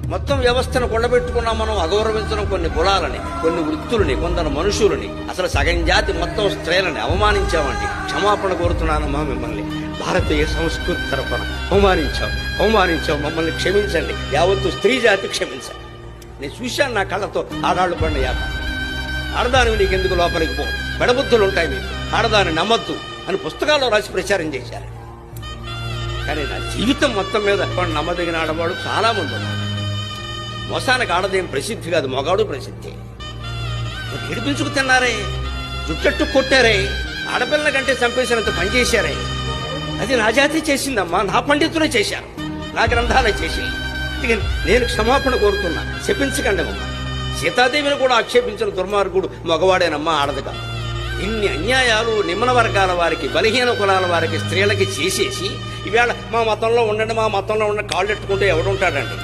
మొత్తం వ్యవస్థను కొండబెట్టుకున్నాం మనం. అగౌరవించడం కొన్ని కులాలని, కొన్ని వృత్తులని, కొందరు మనుషులని, అసలు సగం జాతి మొత్తం స్త్రీలని అవమానించామండి. క్షమాపణ కోరుతున్నానమ్మా మిమ్మల్ని. భారతీయ సంస్కృతి తరఫున అవమానించాం. మమ్మల్ని క్షమించండి. యావత్తు స్త్రీ జాతి క్షమించండి. నేను చూశాను నా కళ్ళతో ఆడాళ్ళు పడిన యాత. ఆడదానివి నీకెందుకు లోపలికి పో, బెడబుద్ధులు ఉంటాయి మీకు, ఆడదాన్ని నమ్మద్దు అని పుస్తకాల్లో రాసి ప్రచారం చేశారు. కానీ నా జీవితం మొత్తం మీద నమ్మదగిన ఆడవాడు చాలా మంది ఉన్నారు. మోసానికి ఆడదేం ప్రసిద్ధి కాదు, మగాడు ప్రసిద్ధి. ఏడిపించుకు తిన్నారే, జుట్టట్టు కొట్టారే, ఆడపిల్లల కంటే చంపేసినంత పనిచేశారే. అది నా జాతి చేసిందమ్మా, నా పండితులే చేశారు, నా గ్రంథాలే చేసి. నేను క్షమాపణ కోరుతున్నా, శపించకండి అమ్మా. సీతాదేవిని కూడా ఆక్షేపించిన దుర్మార్గుడు మగవాడేనమ్మా, ఆడదు కాదు. ఇన్ని అన్యాయాలు నిమ్న వర్గాల వారికి, బలహీన కులాల వారికి, స్త్రీలకి చేసేసి ఈవేళ మా మతంలో ఉండండి కాళ్ళెట్టుకుంటే ఎవడుంటాడండి?